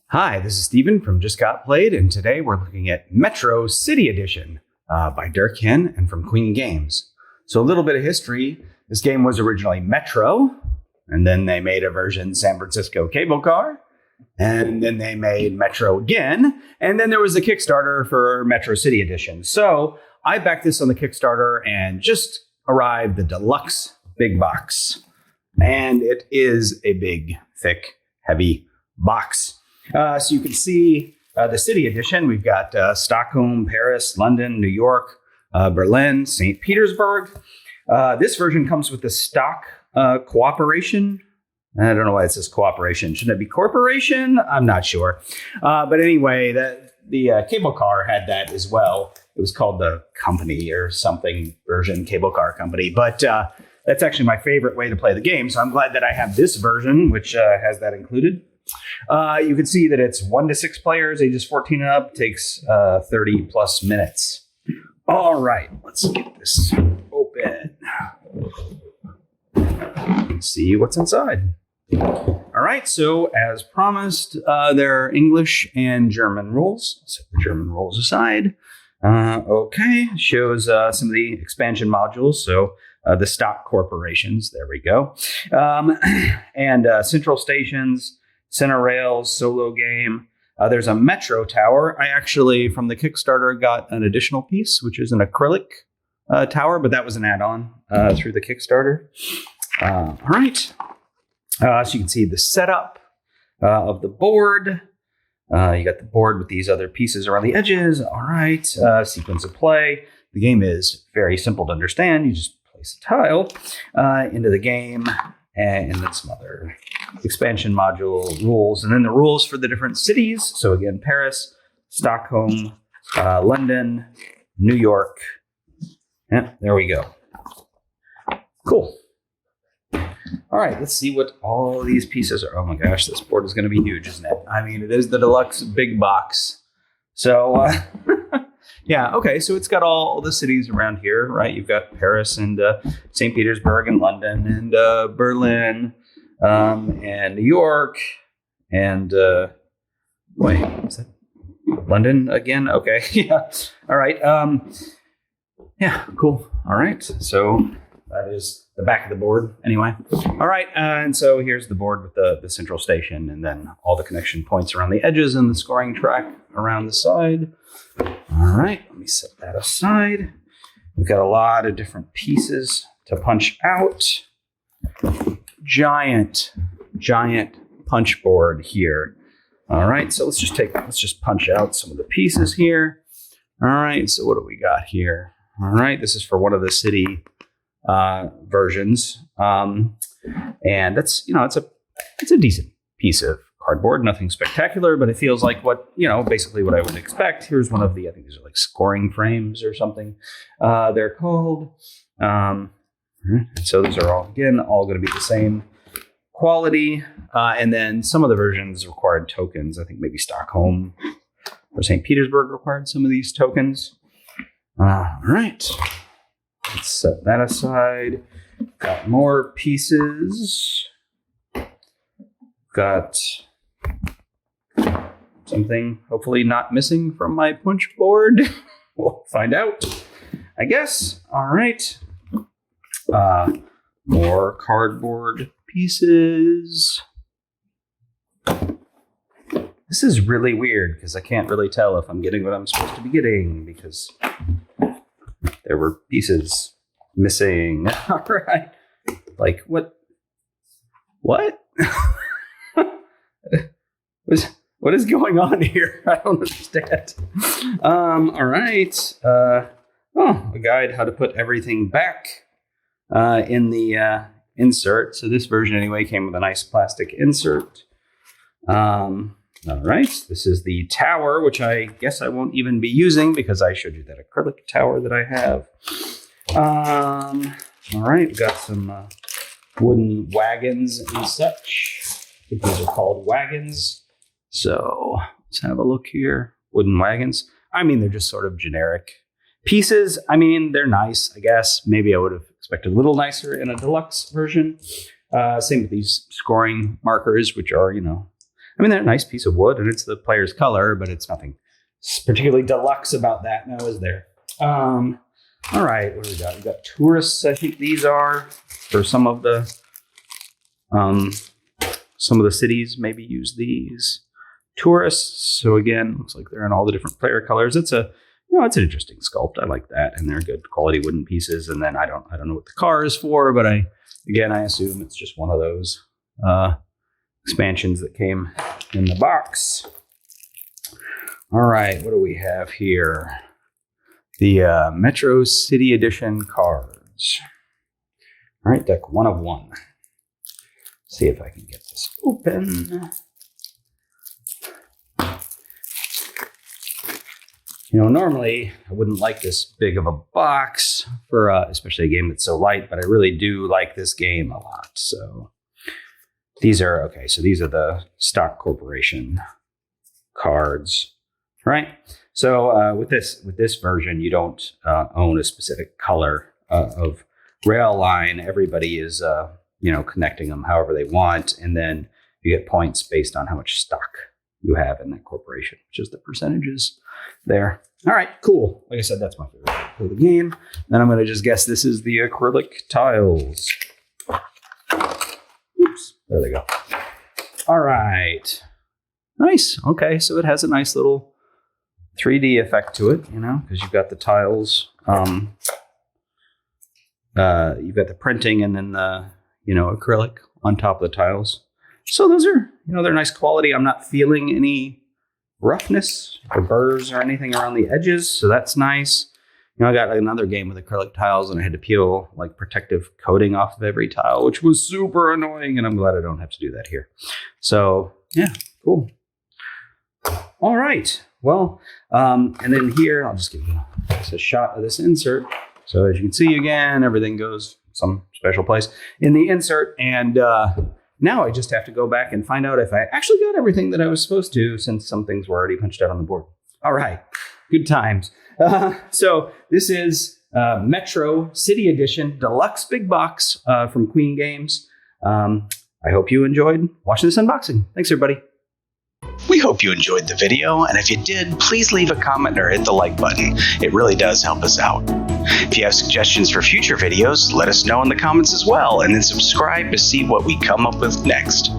Hi, this is Steven from Just Got Played, and today we're looking at Metro City Edition by Birkett and from Queen Games. So a little bit of history. This game was originally Metro, and then they made a version San Francisco Cable Car, and then they made Metro again, and then there was a Kickstarter for Metro City Edition. So I backed this on the Kickstarter and just arrived the Deluxe big box. And it is a big, thick, heavy box. So you can see the city edition. We've got Stockholm, Paris, London, New York, Berlin, St. Petersburg. This version comes with the stock cooperation. I don't know why it says cooperation. Shouldn't it be corporation? I'm not sure. But anyway, the cable car had that as well. It was called the company or something version, cable car company. But that's actually my favorite way to play the game. So I'm glad that I have this version, which has that included. You can see that it's 1 to 6 players, ages 14 and up, takes 30 plus minutes. All right, let's get this open. Let's see what's inside. All right, so as promised, there are English and German rules. Set the German rules aside. Okay, shows some of the expansion modules. So the stock corporations, there we go. And central stations, center rails, solo game. There's a Metro tower. I actually, from the Kickstarter, got an additional piece, which is an acrylic tower, but that was an add-on through the Kickstarter. All right. So you can see the setup of the board. You got the board with these other pieces around the edges. All right. Sequence of play. The game is very simple to understand. You just place a tile into the game, and then some other expansion module rules. And then the rules for the different cities. So again, Paris, Stockholm, London, New York. Yeah, there we go. Cool. All right, let's see what all of these pieces are. Oh my gosh, this board is going to be huge, isn't it? I mean, it is the Deluxe big box. So, yeah, okay, so it's got all the cities around here, right? You've got Paris and St. Petersburg and London and Berlin and New York and, wait, is that London again? Okay, yeah, all right. Yeah, cool. All right, so that is the back of the board anyway. All right, and so here's the board with the central station and then all the connection points around the edges and the scoring track around the side. All right, let me set that aside. We've got a lot of different pieces to punch out. Giant punch board here. All right, so let's just punch out some of the pieces here. All right, so what do we got here? All right, this is for one of the city versions, and that's it's a decent piece of cardboard, nothing spectacular, but it feels like basically what I would expect. Here's one of the, I think these are like scoring frames or something they're called. So these are all going to be the same quality, and then some of the versions required tokens. I think maybe Stockholm or St. Petersburg required some of these tokens. All right. Let's set that aside. Got more pieces. Got something hopefully not missing from my punch board. We'll find out, I guess. All right. More cardboard pieces. This is really weird because I can't really tell if I'm getting what I'm supposed to be getting because there were pieces missing. All right. Like, what? What? What is going on here? I don't understand. All right. A guide how to put everything back in the insert. So this version anyway came with a nice plastic insert. All right. This is the tower, which I guess I won't even be using because I showed you that acrylic tower that I have. All right. We've got some wooden wagons and such. I think these are called wagons. So let's have a look here. Wooden wagons. I mean, they're just sort of generic pieces. I mean, they're nice, I guess. Maybe I would have expected a little nicer in a deluxe version. Same with these scoring markers, which are, I mean, they're a nice piece of wood and it's the player's color, but it's nothing particularly deluxe about that now, is there? All right, what do we got? We got tourists. I think these are for some of the cities. Maybe use these tourists. So again, looks like they're in all the different player colors. It's a it's an interesting sculpt. I like that, and they're good quality wooden pieces. And then I don't know what the car is for, but I assume it's just one of those expansions that came in the box. All right, what do we have here? The Metro City Edition cards. All right, deck 1 of 1. See if I can get this open. Normally I wouldn't like this big of a box for especially a game that's so light, but I really do like this game a lot. So these are okay. So these are the stock corporation cards, right? So with this version, you don't own a specific color of rail line. Everybody is connecting them however they want, and then you get points based on how much stock you have in that corporation, which is the percentages there. All right, cool. Like I said, that's my favorite part of the game. Then I'm going to just guess this is the acrylic tiles. Oops, there they go. All right. Nice. Okay, so it has a nice little 3D effect to it, because you've got the tiles. You've got the printing and then the, acrylic on top of the tiles. So those are, they're nice quality. I'm not feeling any roughness or burrs or anything around the edges. So that's nice. I got another game with acrylic tiles and I had to peel like protective coating off of every tile, which was super annoying. And I'm glad I don't have to do that here. So yeah, cool. All right. Well, and then here, I'll just give you a shot of this insert. So as you can see again, everything goes some special place in the insert. And now I just have to go back and find out if I actually got everything that I was supposed to, since some things were already punched out on the board. All right. Good times. So this is Metro City Edition Deluxe Big Box from Queen Games. I hope you enjoyed watching this unboxing. Thanks, everybody. We hope you enjoyed the video, and if you did, please leave a comment or hit the like button. It really does help us out. If you have suggestions for future videos, let us know in the comments as well, and then subscribe to see what we come up with next.